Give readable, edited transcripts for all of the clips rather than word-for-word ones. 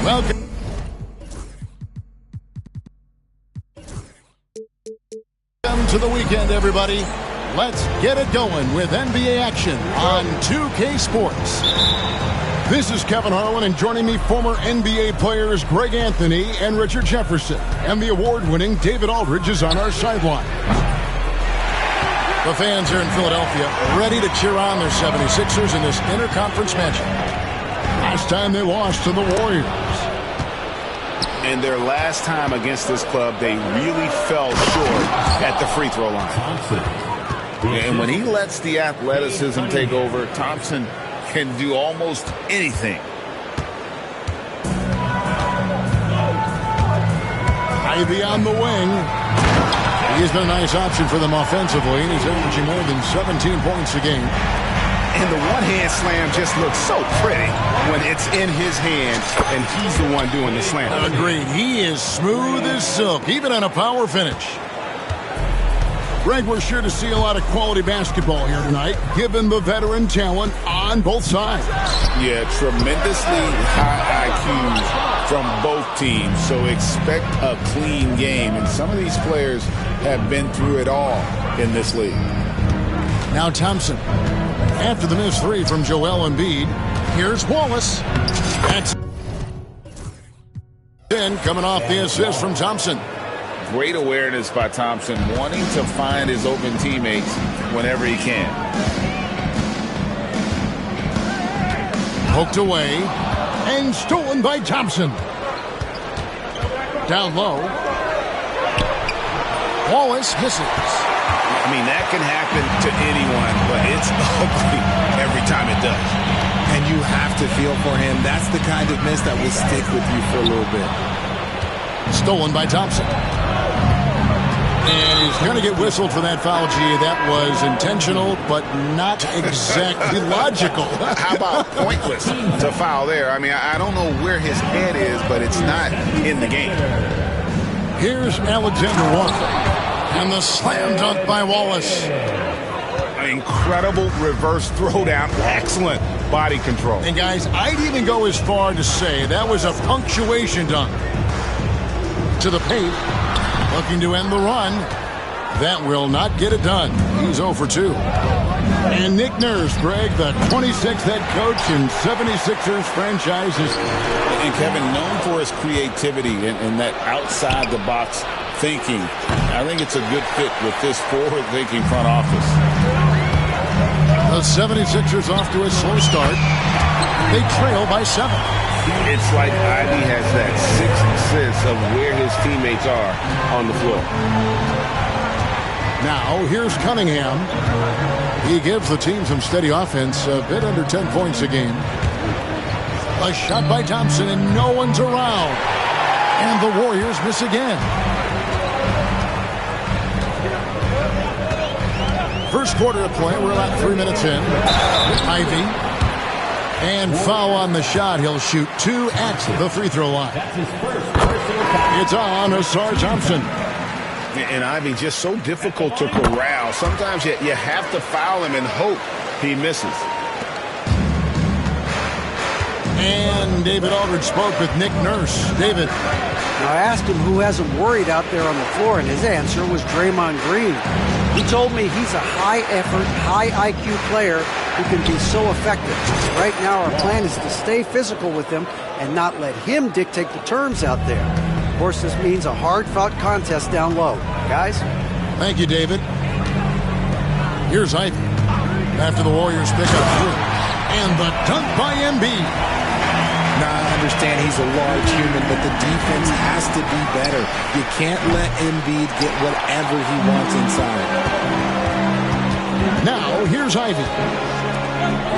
Welcome to the weekend, everybody. Let's get it going with NBA action on 2K Sports. This is Kevin Harlan, and joining me, former NBA players Greg Anthony and Richard Jefferson. And the award-winning David Aldridge is on our sideline. The fans are in Philadelphia, ready to cheer on their 76ers in this interconference matchup. Last time they lost to the Warriors. And their last time against this club, they really fell short at the free throw line. And when he lets the athleticism take over, Thompson can do almost anything. Ivy on the wing. He's been a nice option for them offensively, and he's averaging more than 17 points a game. And the one-hand slam just looks so pretty when it's in his hand and he's the one doing the slam. Agreed. He is smooth as silk, even on a power finish. Greg, we're sure to see a lot of quality basketball here tonight, given the veteran talent on both sides. Yeah, tremendously high IQs from both teams, so expect a clean game. And some of these players have been through it all in this league. Now Thompson. After the missed three from Joel Embiid, here's Wallace. That's in, coming off the assist from Thompson. Great awareness by Thompson, wanting to find his open teammates whenever he can. Poked away and stolen by Thompson. Down low. Wallace misses. I mean, that can happen to anyone, but it's ugly every time it does. And you have to feel for him. That's the kind of miss that will stick with you for a little bit. Stolen by Thompson. And he's going to get whistled for that foul, G. That was intentional, but not exactly logical. How about pointless to foul there? I mean, I don't know where his head is, but it's not in the game. Here's Alexander Walker. And the slam dunk by Wallace. An incredible reverse throwdown. Excellent body control. And guys, I'd even go as far to say that was a punctuation dunk. To the paint. Looking to end the run. That will not get it done. He's 0 for 2. And Nick Nurse, Greg, the 26th head coach in 76ers franchises. And Kevin, known for his creativity and that outside-the-box thinking. I think it's a good fit with this forward-thinking front office. The 76ers off to a slow start. They trail by 7. It's like Ivy has that sixth sense of where his teammates are on the floor. Now, here's Cunningham. He gives the team some steady offense, a bit under 10 points a game. A shot by Thompson, and no one's around. And the Warriors miss again. First quarter of play, we're about 3 minutes in. Ivy. And foul on the shot. He'll shoot 2 at the free throw line. It's on Ausar Thompson. And Ivy just so difficult to corral. Sometimes you have to foul him and hope he misses. And David Aldridge spoke with Nick Nurse. David. Now I asked him who hasn't worried out there on the floor, and his answer was Draymond Green. He told me he's a high-effort, high-IQ player who can be so effective. Right now our plan is to stay physical with him and not let him dictate the terms out there. Of course, this means a hard-fought contest down low. Guys? Thank you, David. Here's Ivy. After the Warriors pick up 3. And the dunk by Embiid. Now, I understand he's a large human, but the defense has to be better. You can't let Embiid get whatever he wants inside. Now, here's Ivy.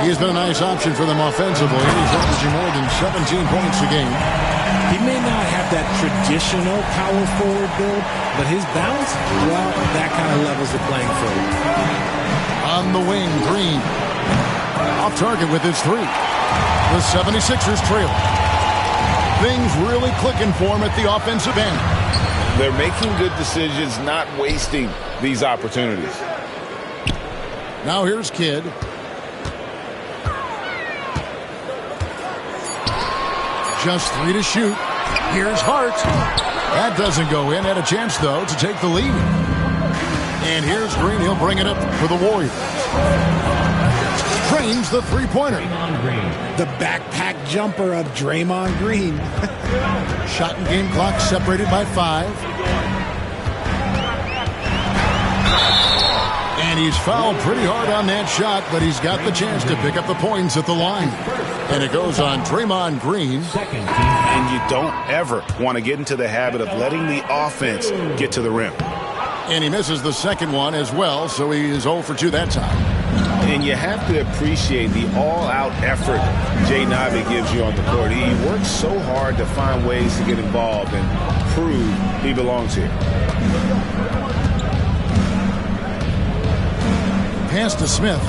He's been a nice option for them offensively. He's averaging more than 17 points a game. He may not have that traditional power forward build, but his bounce, well, that kind of levels the playing field. On the wing, Green. Off target with his 3. The 76ers trail. Things really clicking for him at the offensive end. They're making good decisions, not wasting these opportunities. Now here's Kidd. Just 3 to shoot. Here's Hart. That doesn't go in. Had a chance, though, to take the lead. And here's Green. He'll bring it up for the Warriors. Drains the three-pointer. The backpack jumper of Draymond Green. Shot and game clock separated by 5. And he's fouled pretty hard on that shot, but he's got the chance to pick up the points at the line. And it goes on Draymond Green. And you don't ever want to get into the habit of letting the offense get to the rim. And he misses the second one as well, so he is 0 for 2 that time. And you have to appreciate the all-out effort Jaden gives you on the court. He works so hard to find ways to get involved and prove he belongs here. Pass to Smith.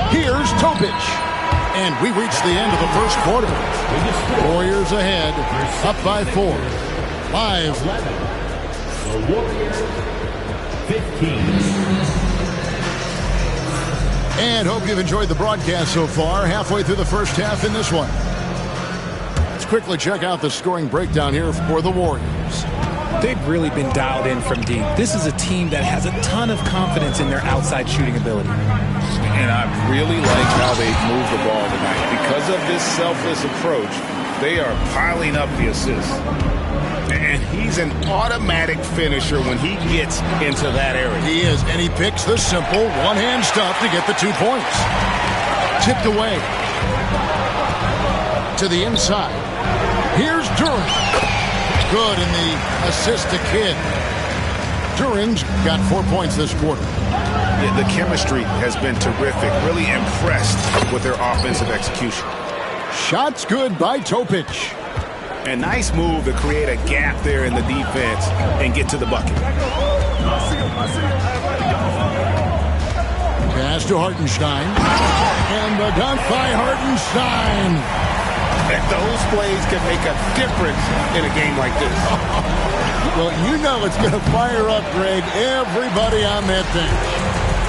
Here's Topic. And we reach the end of the first quarter. Warriors ahead, up by 4. Live. The Warriors, 15. And hope you've enjoyed the broadcast so far. Halfway through the first half in this one. Let's quickly check out the scoring breakdown here for the Warriors. They've really been dialed in from deep. This is a team that has a ton of confidence in their outside shooting ability. And I really like how they move the ball tonight. Because of this selfless approach, they are piling up the assists. And he's an automatic finisher when he gets into that area. He is, and he picks the simple one-hand stuff to get the 2 points. Tipped away. To the inside. Here's Duren. Good in the assist to Kidd. Duren's got 4 points this quarter. Yeah, the chemistry has been terrific. Really impressed with their offensive execution. Shots good by Topic. A nice move to create a gap there in the defense and get to the bucket. Pass to Hartenstein. And the dunk by Hartenstein. And those plays can make a difference in a game like this. Well, you know it's going to fire up, Greg, everybody on that bench.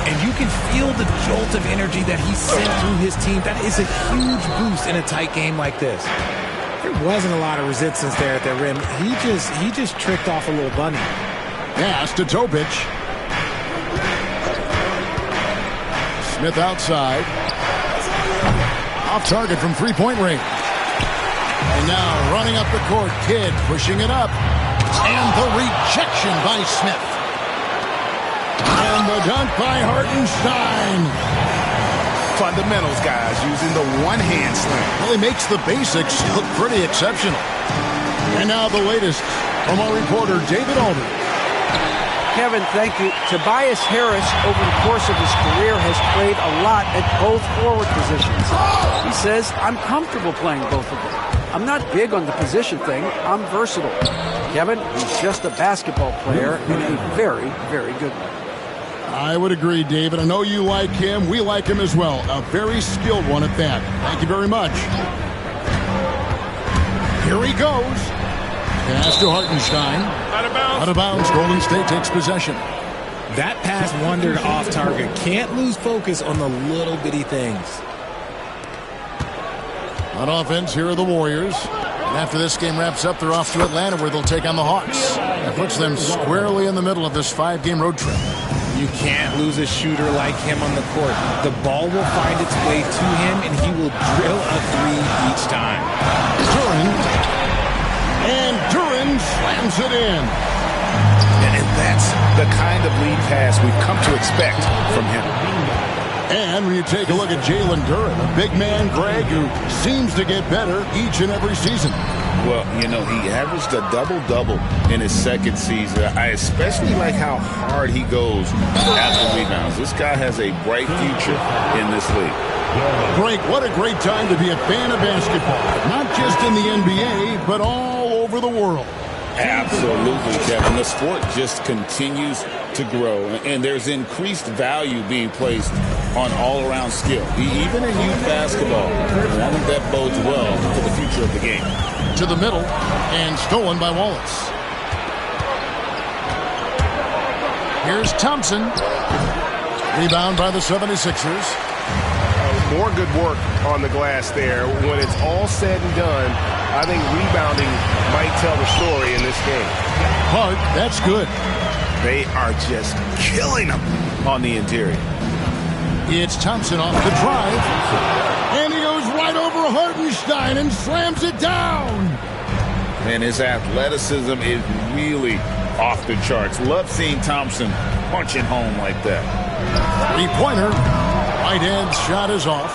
And you can feel the jolt of energy that he sent through his team. That is a huge boost in a tight game like this. There wasn't a lot of resistance there at the rim. He just tricked off a little bunny. Pass to Topic. Smith outside. Off target from three-point range. And now running up the court, Kidd pushing it up. And the rejection by Smith. And the dunk by Hartenstein. Fundamentals, guys, using the one-hand slam. Well, he makes the basics look pretty exceptional. And now the latest from our reporter, David Aldridge. Kevin, thank you. Tobias Harris, over the course of his career, has played a lot at both forward positions. He says, I'm comfortable playing both of them. I'm not big on the position thing. I'm versatile. Kevin, he's just a basketball player and a very, very good one. I would agree, David. I know you like him. We like him as well. A very skilled one at that. Thank you very much. Here he goes. Pass to Hartenstein. Out of bounds. Out of bounds. Golden State takes possession. That pass wandered off target. Can't lose focus on the little bitty things. On offense, here are the Warriors. And after this game wraps up, they're off to Atlanta where they'll take on the Hawks. That puts them squarely in the middle of this 5-game road trip. You can't lose a shooter like him on the court. The ball will find its way to him, and he will drill a three each time. Duren and slams it in. And that's the kind of lead pass we've come to expect from him. And when you take a look at Jalen Duren, a big man, Greg, who seems to get better each and every season. Well, you know, he averaged a double-double in his second season. I especially like how hard he goes after rebounds. This guy has a bright future in this league. Greg, what a great time to be a fan of basketball. Not just in the NBA, but all over the world. Absolutely, Kevin. The sport just continues to grow, and there's increased value being placed on all-around skill. Even in youth basketball, one that bodes well for the future of the game. To the middle, and stolen by Wallace. Here's Thompson. Rebound by the 76ers. More good work on the glass there. When it's all said and done, I think rebounding might tell the story in this game. Hart, that's good. They are just killing them on the interior. It's Thompson off the drive. And he goes right over Hartenstein and slams it down. And his athleticism is really off the charts. Love seeing Thompson punching home like that. Three-pointer. Right hand shot is off.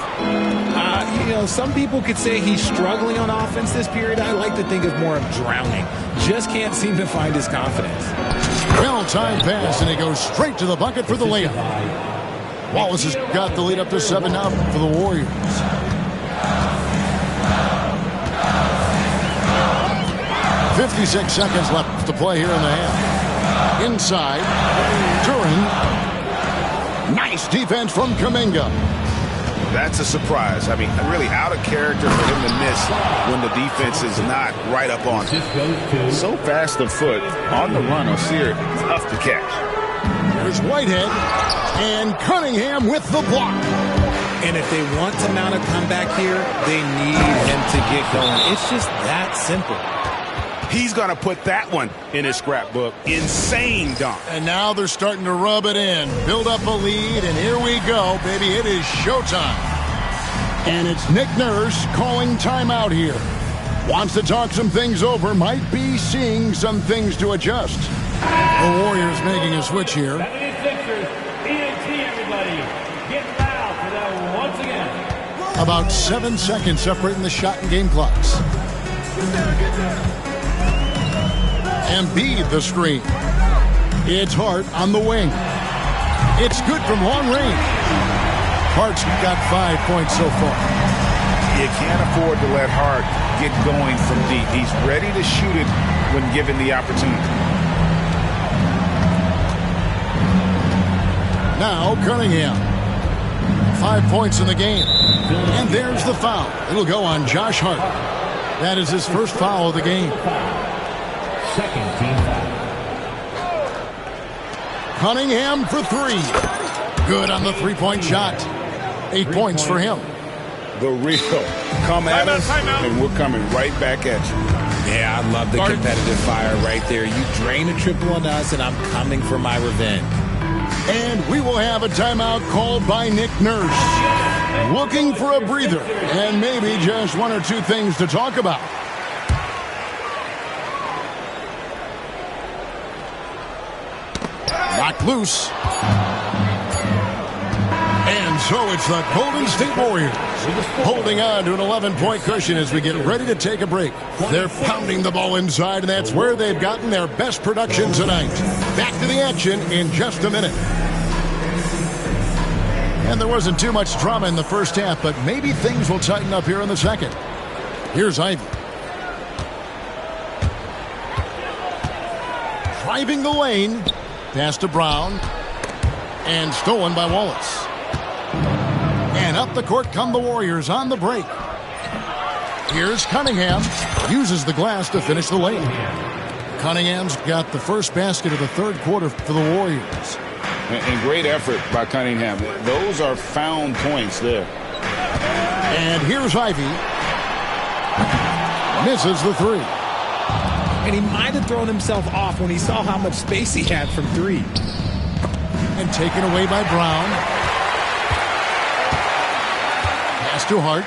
You know, some people could say he's struggling on offense this period. I like to think of more of drowning. Just can't seem to find his confidence. Well-timed pass, and he goes straight to the bucket for the layup. Wallace has got the lead up to 7 now for the Warriors. .56 seconds left to play here in the half. Inside, Duren. Nice defense from Kuminga. That's a surprise. I mean, really out of character for him to miss when the defense is not right up on him. So fast of foot, on the run, Osir, tough to catch. There's Whitehead, and Cunningham with the block. And if they want to mount a comeback here, they need him to get going. It's just that simple. He's going to put that one in his scrapbook. Insane dunk. And now they're starting to rub it in. Build up a lead, and here we go, baby. It is showtime. And it's Nick Nurse calling timeout here. Wants to talk some things over. Might be seeing some things to adjust. The Warriors making a switch here. 76ers, TNT, everybody. Get loud for that one once again. About 7 seconds separating the shot and game clocks. Embiid the screen. It's Hart on the wing. It's good from long range. Hart's got 5 points so far. You can't afford to let Hart get going from deep. He's ready to shoot it when given the opportunity. Now Cunningham. 5 points in the game. And there's the foul. It'll go on Josh Hart. That is his first foul of the game. Second team foul. Cunningham for 3. Good on the three-point shot. 8 points for him. The real come at us, and we're coming right back at you. Yeah, I love the competitive fire right there. You drain a triple on us, and I'm coming for my revenge. And we will have a timeout called by Nick Nurse. Looking for a breather, and maybe just 1 or 2 things to talk about. Knocked loose. And so it's the Golden State Warriors holding on to an 11-point cushion as we get ready to take a break. They're pounding the ball inside, and that's where they've gotten their best production tonight. Back to the action in just a minute. And there wasn't too much drama in the first half, but maybe things will tighten up here in the second. Here's Ivy. Driving the lane. Pass to Brown. And stolen by Wallace. And up the court come the Warriors on the break. Here's Cunningham. Uses the glass to finish the lane. Cunningham's got the first basket of the third quarter for the Warriors. And great effort by Cunningham. Those are found points there. And here's Ivy. Misses the 3. And he might have thrown himself off when he saw how much space he had from 3. And taken away by Brown. Pass to Hart.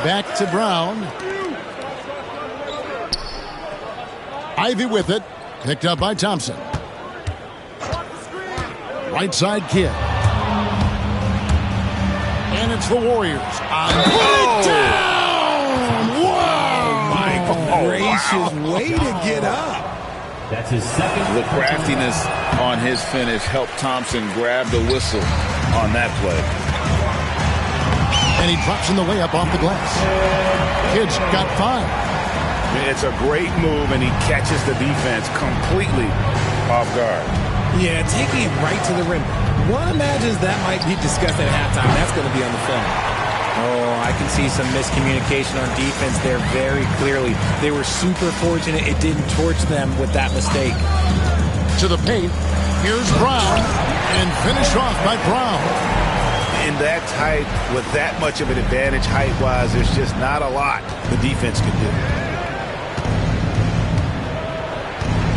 Back to Brown. Ivy with it. Picked up by Thompson. Right side Kidd. And it's the Warriors. Put it down! Whoa! My gracious, way to get up. That's his second. The craftiness on his finish helped Thompson grab the whistle on that play. And he drops in the layup off the glass. Kidd's got 5. It's a great move, and he catches the defense completely off guard. Yeah, taking it right to the rim. One imagines that might be discussed at halftime. That's going to be on the film. Oh, I can see some miscommunication on defense there very clearly. They were super fortunate it didn't torch them with that mistake. To the paint. Here's Brown. And finished off by Brown. In that tight, with that much of an advantage height-wise, there's just not a lot the defense can do.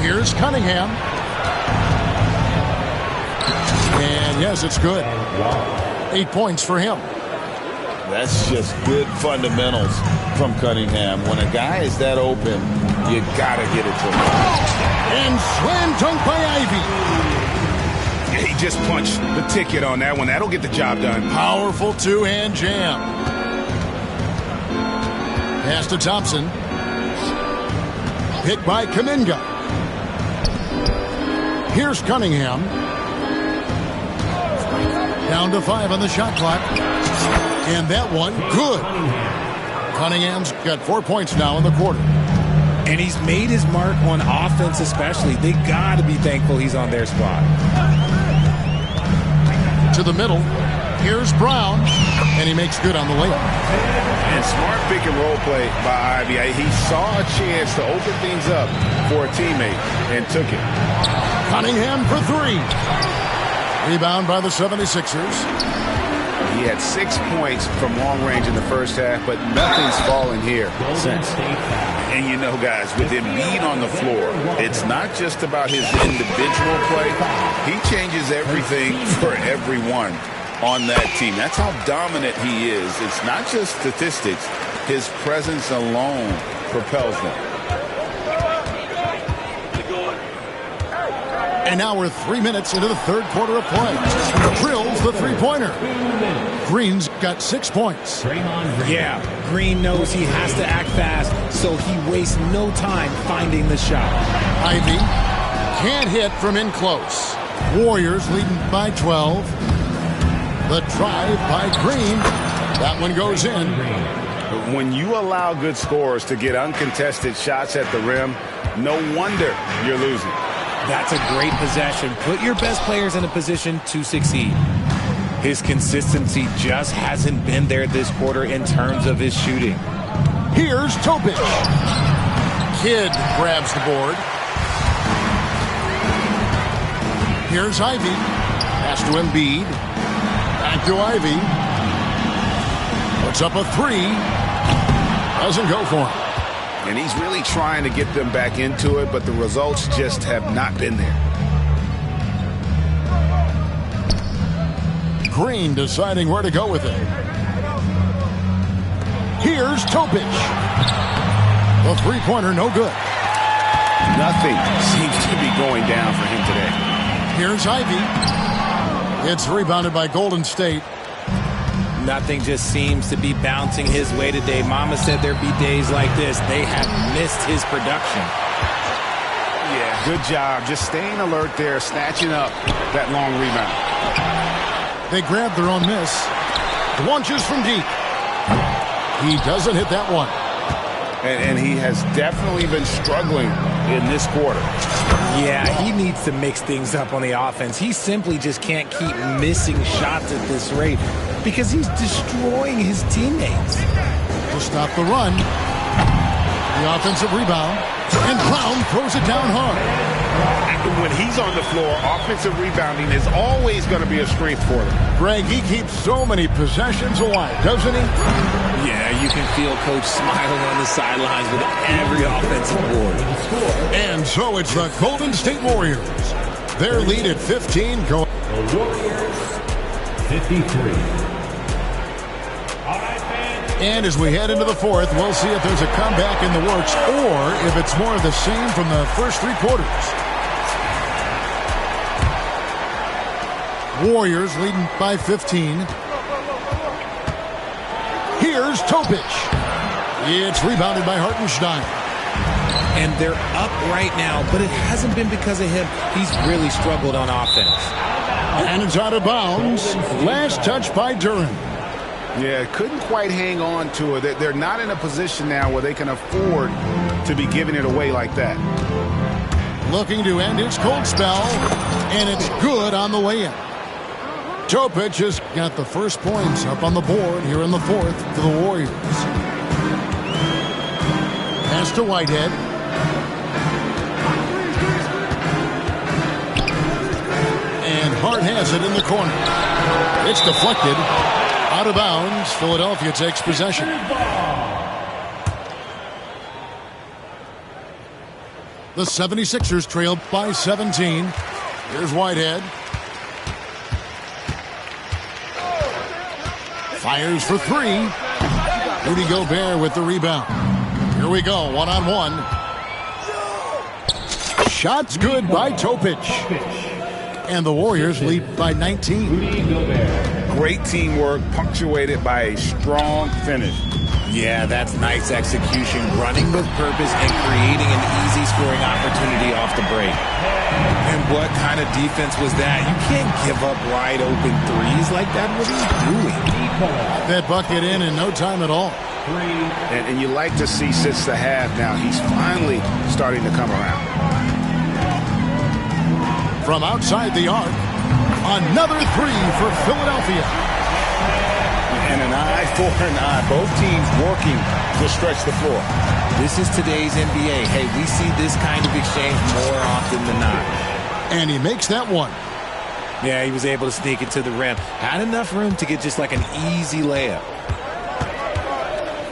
Here's Cunningham. And yes, it's good. 8 points for him. That's just good fundamentals from Cunningham. When a guy is that open, you got to get it to him. And slam dunk by Ivy. He just punched the ticket on that one. That'll get the job done. Powerful two-hand jam. Pass to Thompson. Picked by Kuminga. Here's Cunningham. Down to 5 on the shot clock. And that one, good. Cunningham's got 4 points now in the quarter. And he's made his mark on offense especially. They got to be thankful he's on their spot. To the middle. Here's Brown. And he makes good on the layup. And smart pick and roll play by Ivy. He saw a chance to open things up for a teammate and took it. Cunningham for 3. Rebound by the 76ers. He had 6 points from long range in the first half, but nothing's fallen here since. And you know, guys, with Embiid on the floor, it's not just about his individual play. He changes everything for everyone on that team. That's how dominant he is. It's not just statistics. His presence alone propels them. And now we're 3 minutes into the third quarter of play. Drills the three-pointer. Green's got 6 points. Yeah, Green knows he has to act fast, so he wastes no time finding the shot. Ivy can't hit from in close. Warriors leading by 12. The drive by Green. That one goes in. When you allow good scorers to get uncontested shots at the rim, no wonder you're losing. That's a great possession. Put your best players in a position to succeed. His consistency just hasn't been there this quarter in terms of his shooting. Here's Topic. Kidd grabs the board. Here's Ivy. Pass to Embiid. Back to Ivy. Puts up a 3. Doesn't go for him. And he's really trying to get them back into it, but the results just have not been there. Green deciding where to go with it. Here's Topic. The three-pointer, no good. Nothing seems to be going down for him today. Here's Ivy. It's rebounded by Golden State. Nothing just seems to be bouncing his way today. Mama said there'd be days like this. They have missed his production. Yeah, good job. Just staying alert there, snatching up that long rebound. They grab their own miss. Launches from deep. He doesn't hit that one. And he has definitely been struggling in this quarter. Yeah, he needs to mix things up on the offense. He simply just can't keep missing shots at this rate because he's destroying his teammates. To stop the run. The offensive rebound. And Brown throws it down hard. When he's on the floor, offensive rebounding is always going to be a strength for them. Greg, he keeps so many possessions alive, doesn't he? Yeah, you can feel Coach smiling on the sidelines with every offensive board. And so it's the Golden State Warriors. Their lead at 15 going. The Warriors, 53. All right, fans, And as we head into the fourth, we'll see if there's a comeback in the works or if it's more of the same from the first three quarters. Warriors leading by 15. Here's Topic. It's rebounded by Hartenstein. And they're up right now, but it hasn't been because of him. He's really struggled on offense. And it's out of bounds. Last touch by Duren. Yeah, couldn't quite hang on to it. They're not in a position now where they can afford to be giving it away like that. Looking to end its cold spell, and it's good on the way in. Topic has got the first points up on the board here in the fourth for the Warriors. Pass to Whitehead. And Hart has it in the corner. It's deflected. Out of bounds. Philadelphia takes possession. The 76ers trail by 17. Here's Whitehead. Fires for three. Rudy Gobert with the rebound. Here we go, one-on-one. Shot's good by Topic. And the Warriors lead by 19. Great teamwork punctuated by a strong finish. Yeah, that's nice execution, running with purpose and creating an easy scoring opportunity off the break. And what kind of defense was that? You can't give up wide open threes like that. What are you doing? That bucket in no time at all. And you like to see since the half now, he's finally starting to come around. From outside the arc, another three for Philadelphia. And an eye for an eye. Both teams working to stretch the floor. This is today's NBA. Hey, we see this kind of exchange more often than not. And he makes that one. Yeah, he was able to sneak it to the rim. Had enough room to get just like an easy layup.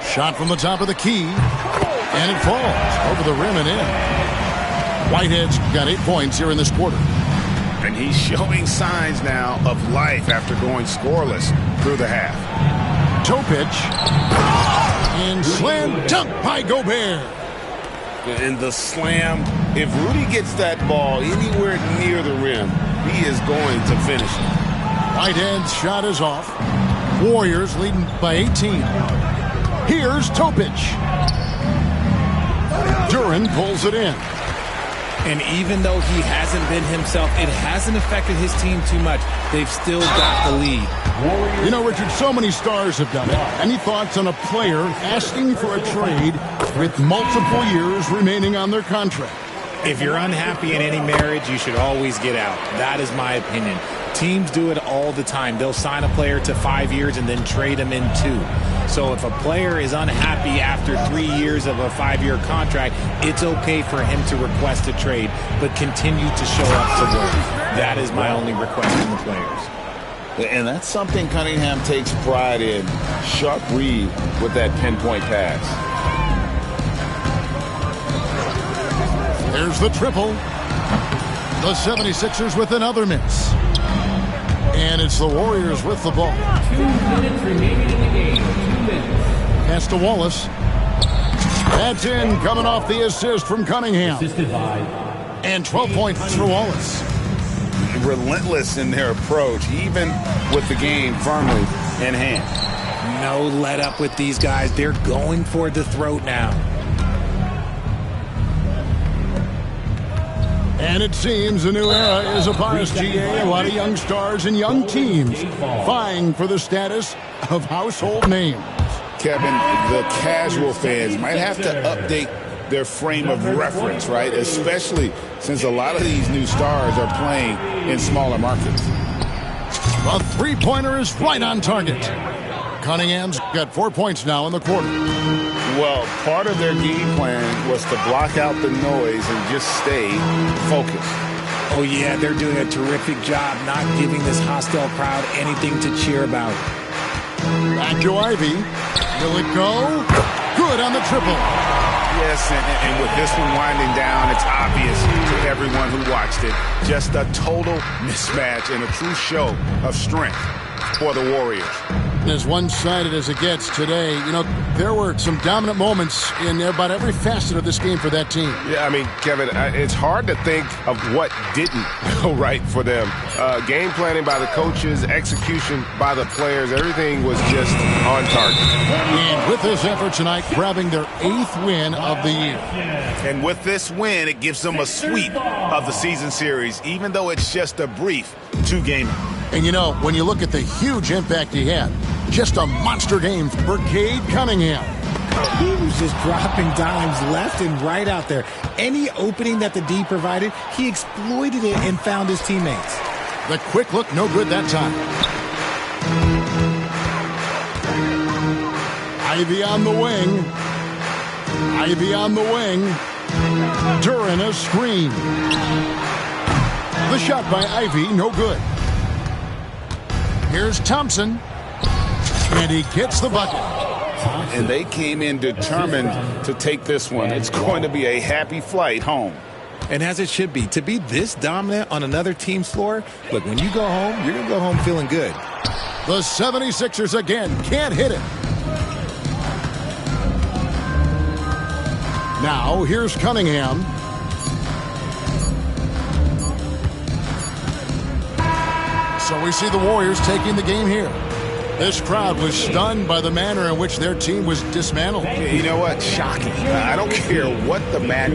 Shot from the top of the key. And it falls over the rim and in. Whitehead's got 8 points here in this quarter. And he's showing signs now of life after going scoreless through the half. Topic. And slam dunk by Gobert. And the slam. If Rudy gets that ball anywhere near the rim, he is going to finish it. Whitehead's shot is off. Warriors leading by 18. Here's Topic. Duren pulls it in. And even though he hasn't been himself, it hasn't affected his team too much. They've still got the lead. You know, Richard, so many stars have done it. Any thoughts on a player asking for a trade with multiple years remaining on their contract? If you're unhappy in any marriage, you should always get out. That is my opinion. Teams do it all the time. They'll sign a player to 5 years and then trade him in 2. So if a player is unhappy after 3 years of a 5-year contract, it's okay for him to request a trade, but continue to show up to work. That is my only request from the players. And that's something Cunningham takes pride in. Sharp read with that pinpoint pass. There's the triple. The 76ers with another miss. And it's the Warriors with the ball. 2 minutes remaining in the game. 2 minutes. Pass to Wallace. That's in, coming off the assist from Cunningham. Assisted by. And 12 points for Wallace. Relentless in their approach, even with the game firmly in hand. No let up with these guys. They're going for the throat now. And it seems a new era is upon us, GA. A lot of young stars and young teams vying for the status of household names. Kevin, the casual fans might have to update their frame of reference, right? Especially since a lot of these new stars are playing in smaller markets. The three-pointer is right on target. Cunningham's got 4 points now in the quarter. Well, part of their game plan was to block out the noise and just stay focused. Oh, yeah, they're doing a terrific job not giving this hostile crowd anything to cheer about. Back to Ivy. Will it go? Good on the triple. Yes, and with this one winding down, it's obvious to everyone who watched it. Just a total mismatch and a true show of strength for the Warriors. As one-sided as it gets today, you know, there were some dominant moments in about every facet of this game for that team. Yeah, I mean, Kevin, it's hard to think of what didn't go right for them. Game planning by the coaches, execution by the players, everything was just on target. And with this effort tonight, grabbing their 8th win of the year. And with this win, it gives them a sweep of the season series, even though it's just a brief 2-game. And you know, when you look at the huge impact he had, just a monster game for Cade Cunningham. He was just dropping dimes left and right out there. Any opening that the D provided, he exploited it and found his teammates. The quick look, no good that time. Ivy on the wing. Ivy on the wing. Duran a screen. The shot by Ivy, no good. Here's Thompson. And he gets the bucket. And they came in determined to take this one. It's going to be a happy flight home. And as it should be, to be this dominant on another team's floor, look, when you go home, you're going to go home feeling good. The 76ers again can't hit it. Now, here's Cunningham. So we see the Warriors taking the game here. This crowd was stunned by the manner in which their team was dismantled. You know what? Shocking. I don't care what the match.